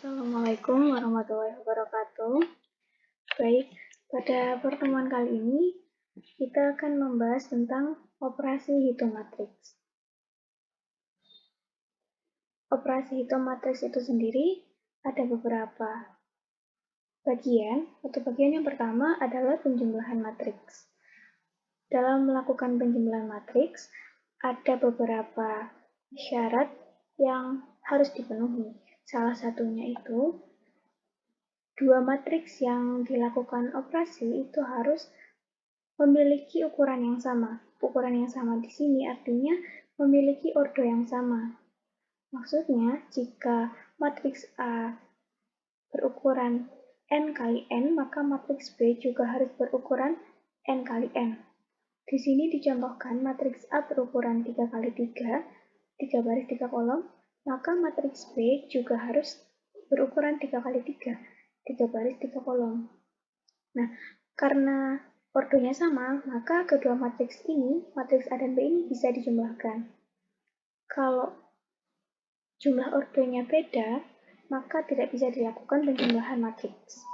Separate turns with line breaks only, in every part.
Assalamualaikum warahmatullahi wabarakatuh. Baik, pada pertemuan kali ini kita akan membahas tentang operasi hitung matriks. Operasi hitung matriks itu sendiri ada beberapa bagian. Untuk bagian yang pertama adalah penjumlahan matriks. Dalam melakukan penjumlahan matriks, ada beberapa syarat yang harus dipenuhi. Salah satunya itu, dua matriks yang dilakukan operasi itu harus memiliki ukuran yang sama. Ukuran yang sama di sini artinya memiliki ordo yang sama. Maksudnya, jika matriks A berukuran n kali n, maka matriks B juga harus berukuran n kali n. Di sini dicontohkan matriks A berukuran 3 kali 3, 3 baris 3 kolom, maka matriks B juga harus berukuran 3 kali 3, 3 baris 3 kolom. Nah, karena ordonya sama, maka kedua matriks ini, matriks A dan B ini bisa dijumlahkan. Kalau jumlah ordonya beda, maka tidak bisa dilakukan penjumlahan matriks.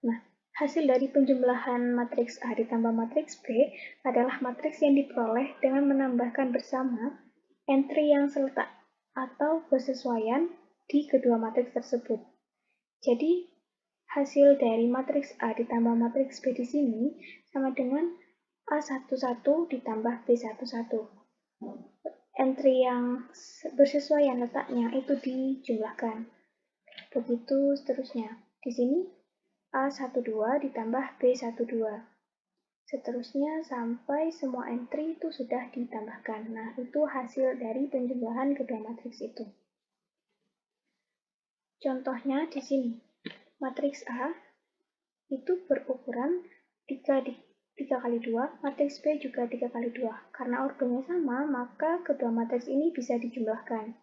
Nah, hasil dari penjumlahan matriks A ditambah matriks B adalah matriks yang diperoleh dengan menambahkan bersama entry yang seletak atau bersesuaian di kedua matriks tersebut. Jadi, hasil dari matriks A ditambah matriks B di sini sama dengan A11 ditambah B11. Entry yang bersesuaian letaknya itu dijumlahkan. Begitu seterusnya. Di sini A12 ditambah B12. Seterusnya sampai semua entry itu sudah ditambahkan. Nah, itu hasil dari penjumlahan kedua matriks itu. Contohnya di sini. Matriks A itu berukuran 3 kali 2, matriks B juga 3 kali 2. Karena ordonya sama, maka kedua matriks ini bisa dijumlahkan.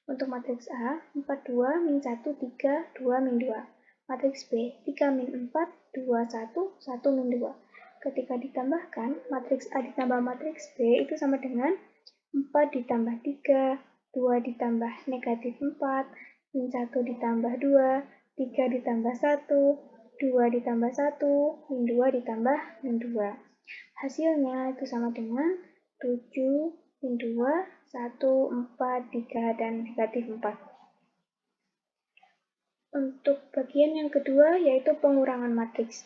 Untuk matriks A, 42 min 1, 3, 2 min 2. Matriks B, 3 min 4, 2, 1, 1 min 2. Ketika ditambahkan, matriks A ditambah matriks B itu sama dengan 4 ditambah 3, 2 ditambah negatif 4, min 1 ditambah 2, 3 ditambah 1, 2 ditambah 1, min 2 ditambah min 2. Hasilnya itu sama dengan 7, min 2, 1, 4, 3, dan negatif 4. Untuk bagian yang kedua yaitu pengurangan matriks.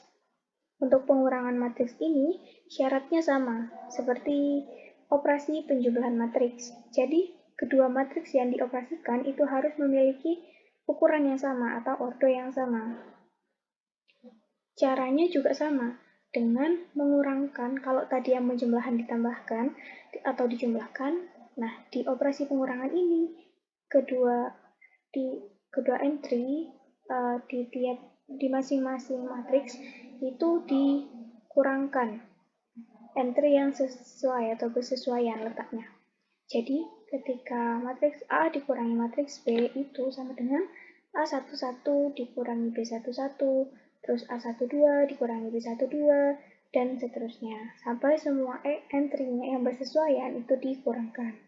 Untuk pengurangan matriks ini syaratnya sama seperti operasi penjumlahan matriks. Jadi, kedua matriks yang dioperasikan itu harus memiliki ukuran yang sama atau ordo yang sama. Caranya juga sama, dengan mengurangkan, kalau tadi yang penjumlahan ditambahkan atau dijumlahkan, nah di operasi pengurangan ini, kedua entry di masing-masing matriks itu dikurangkan entry yang sesuai atau bersesuaian letaknya. Jadi, ketika matriks A dikurangi matriks B itu sama dengan A11 dikurangi B11, terus A12 dikurangi B12, dan seterusnya, sampai semua entry-nya yang bersesuaian itu dikurangkan.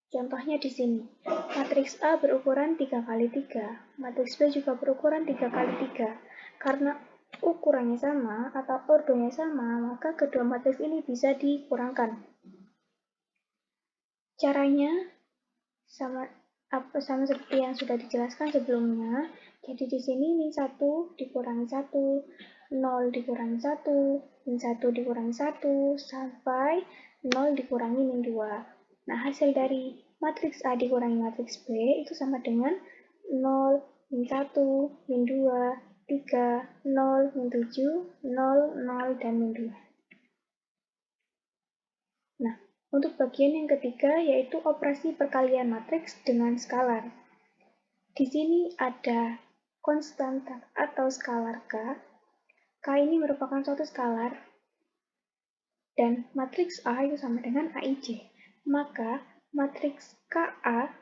Contohnya di sini, matriks A berukuran 3 kali 3, matriks B juga berukuran 3 kali 3. Karena ukurannya sama atau ordonya sama, maka kedua matriks ini bisa dikurangkan. Caranya sama seperti yang sudah dijelaskan sebelumnya. Jadi di sini min 1 dikurangi 1, 0 dikurangi 1, min 1 dikurangi 1, sampai 0 dikurangi min 2. Nah, hasil dari matriks A dikurangi matriks B itu sama dengan 0, min 1, min 2, 3, 0, min 7, 0, 0, dan min 2. Nah, untuk bagian yang ketiga yaitu operasi perkalian matriks dengan skalar. Di sini ada konstanta atau skalar K. K ini merupakan suatu skalar dan matriks A itu sama dengan AIJ. Maka matriks KA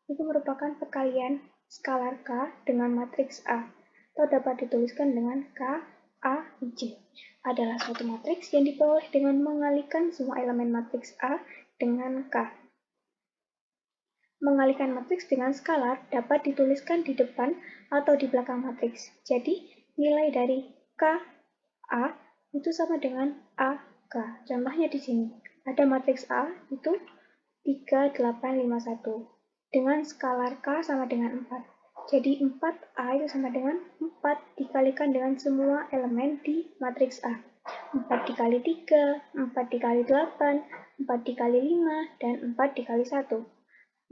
itu merupakan perkalian skalar K dengan matriks A, atau dapat dituliskan dengan KAIJ. Adalah suatu matriks yang diperoleh dengan mengalikan semua elemen matriks A dengan K. Mengalikan matriks dengan skalar dapat dituliskan di depan atau di belakang matriks. Jadi, nilai dari KA itu sama dengan AK. Contohnya di sini, ada matriks A itu 3, 8, 5, 1. Dengan skalar K sama dengan 4. Jadi 4A itu sama dengan 4 dikalikan dengan semua elemen di matriks A. 4 dikali 3, 4 dikali 8, 4 dikali 5, dan 4 dikali 1.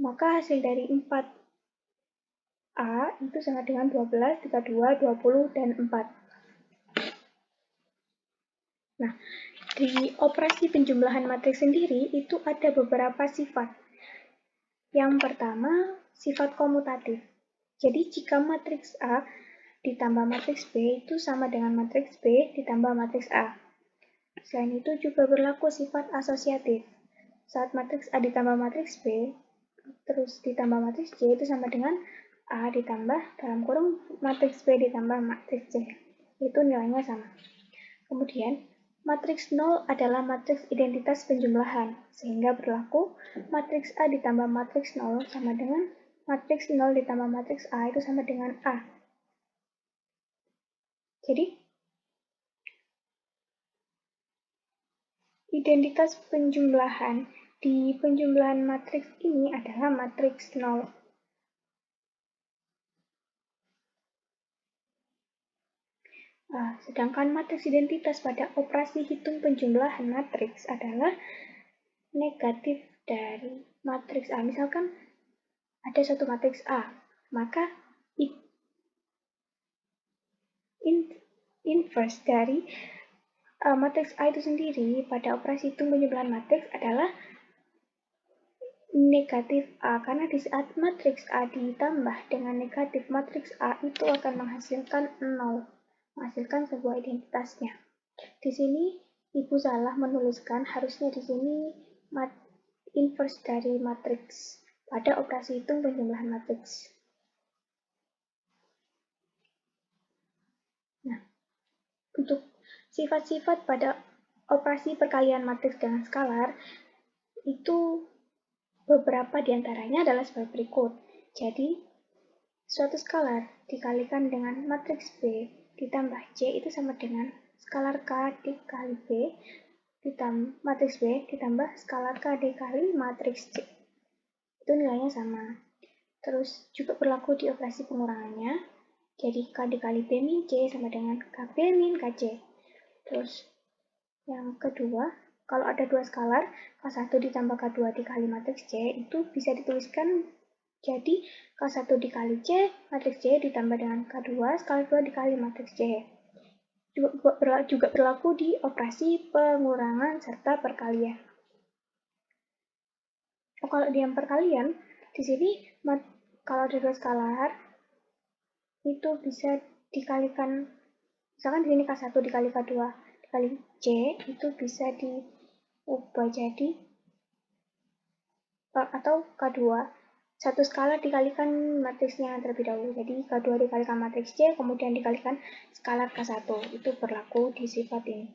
Maka hasil dari 4A itu sama dengan 12, 32, 20, dan 4. Nah, di operasi penjumlahan matriks sendiri itu ada beberapa sifat. Yang pertama, sifat komutatif. Jadi, jika matriks A ditambah matriks B itu sama dengan matriks B ditambah matriks A. Selain itu juga berlaku sifat asosiatif. Saat matriks A ditambah matriks B, terus ditambah matriks C itu sama dengan A ditambah dalam kurung matriks B ditambah matriks C. Itu nilainya sama. Kemudian, matriks 0 adalah matriks identitas penjumlahan, sehingga berlaku matriks A ditambah matriks 0 sama dengan matriks 0 ditambah matriks A itu sama dengan A. Jadi, identitas penjumlahan di penjumlahan matriks ini adalah matriks 0. Sedangkan matriks identitas pada operasi hitung penjumlahan matriks adalah negatif dari matriks A. Misalkan ada satu matriks A, maka inverse dari matriks A itu sendiri pada operasi hitung penjumlahan matriks adalah negatif A, karena di saat matriks A ditambah dengan negatif matriks A itu akan menghasilkan 0, menghasilkan sebuah identitasnya. Di sini Ibu salah menuliskan, harusnya di sini inverse dari matriks pada operasi hitung penjumlahan matriks. Nah, untuk sifat-sifat pada operasi perkalian matriks dengan skalar, itu beberapa diantaranya adalah sebagai berikut. Jadi, suatu skalar dikalikan dengan matriks B ditambah C itu sama dengan skalar K dikali B ditambah matriks B ditambah skalar K dikali matriks C. Itu nilainya sama. Terus juga berlaku di operasi pengurangannya. Jadi K dikali B min C sama dengan KB min KC. Terus yang kedua, kalau ada dua skalar, K1 ditambah K2 dikali matriks C, itu bisa dituliskan jadi K1 dikali C, matriks C ditambah dengan K2, skalar 2 dikali matriks C. Juga berlaku di operasi pengurangan serta perkalian. Kalau di yang perkalian, di sini kalau ada dua skalar, itu bisa dikalikan, misalkan di sini K1 dikali K2 dikali C, itu bisa diubah jadi atau K2 satu skalar dikalikan matriksnya terlebih dahulu. Jadi K2 dikalikan matriks C, kemudian dikalikan skalar K1. Itu berlaku di sifat ini.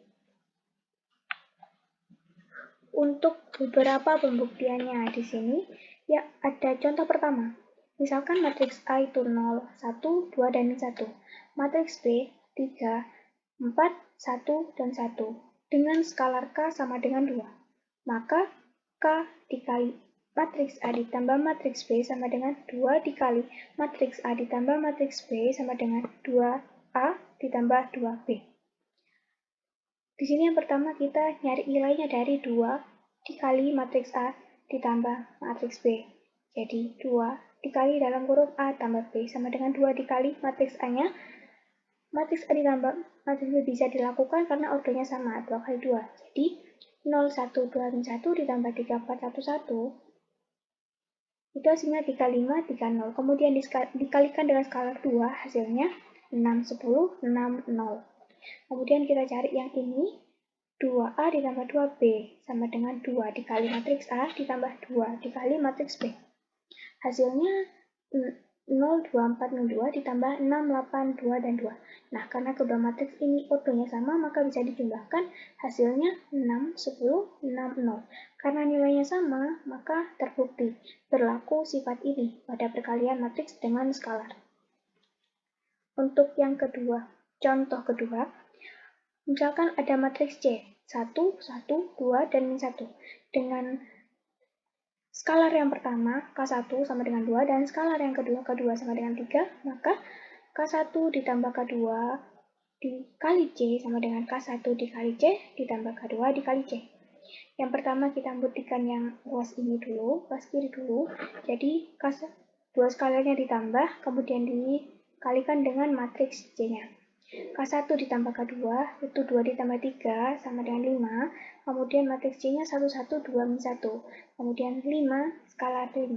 Untuk beberapa pembuktiannya di sini, ya ada contoh pertama. Misalkan matriks A itu 0, 1, 2, dan 1. Matriks B 3, 4, 1, dan 1. Dengan skalar K sama dengan 2. Maka K dikali matriks A ditambah matriks B sama dengan 2 dikali matriks A ditambah matriks B sama dengan 2A ditambah 2B. Di sini yang pertama kita nyari nilainya dari 2 dikali matriks A ditambah matriks B. Jadi 2 dikali dalam kurung A tambah B sama dengan 2 dikali matriks A-nya. Matriks A ditambah matriks B bisa dilakukan karena ordernya sama, 2 kali 2. Jadi 0, 1, 2, 1 ditambah 3, 4, 1, 1. Itu hasilnya 3, 5, 3, 0. Kemudian dikalikan dengan skalar 2, hasilnya 6, 10, 6, 0. Kemudian kita cari yang ini, 2A ditambah 2B sama dengan 2 dikali matriks A ditambah 2 dikali matriks B. Hasilnya 0, 2, 4, 0, 2 ditambah 6, 8, 2, dan 2. Nah, karena kedua matriks ini ortonya sama, maka bisa dijumlahkan, hasilnya 6, 10, 6, 0. Karena nilainya sama, maka terbukti berlaku sifat ini pada perkalian matriks dengan skalar. Untuk yang kedua, contoh kedua, misalkan ada matriks C, 1, 1, 2, dan min 1. Dengan skalar yang pertama, K1 sama dengan 2, dan skalar yang kedua, K2 sama dengan 3, maka K1 ditambah K2 dikali C sama dengan K1 dikali C ditambah K2 dikali C. Yang pertama kita buktikan yang ruas ini dulu, ruas kiri dulu. Jadi dua skalarnya ditambah, kemudian dikalikan dengan matriks C-nya. K1 ditambah K2 itu 2 ditambah 3 sama dengan 5. Kemudian matriks C-nya 1, 1, 2, min 1. Kemudian 5, skalar 5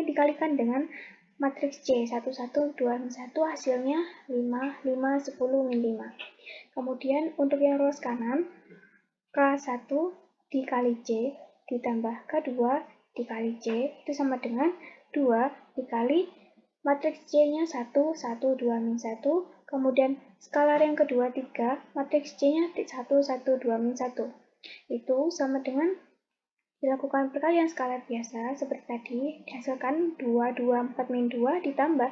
dikalikan dengan matriks C 1, 1, 2, min 1, hasilnya 5, 5, 10, min 5. Kemudian untuk yang ruas kanan, K1 dikali C ditambah K2 dikali C itu sama dengan 2 dikali matriks C-nya 1, 1, 2, min 1. Kemudian skalar yang kedua 3, matriks C-nya 1, 1, 2, min 1. Itu sama dengan dilakukan perkalian skalar biasa seperti tadi, dihasilkan 2, 2, 4, min 2 ditambah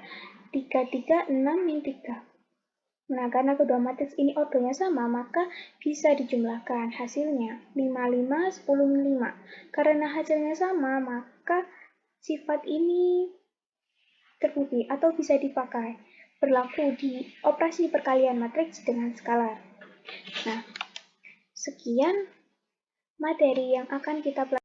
3, 3, 6, min 3. Nah, karena kedua matriks ini ortonya sama, maka bisa dijumlahkan. Hasilnya 5, 5, 10, min 5. Karena hasilnya sama, maka sifat ini terbukti atau bisa dipakai berlaku di operasi perkalian matriks dengan skalar. Nah, sekian materi yang akan kita pelajari.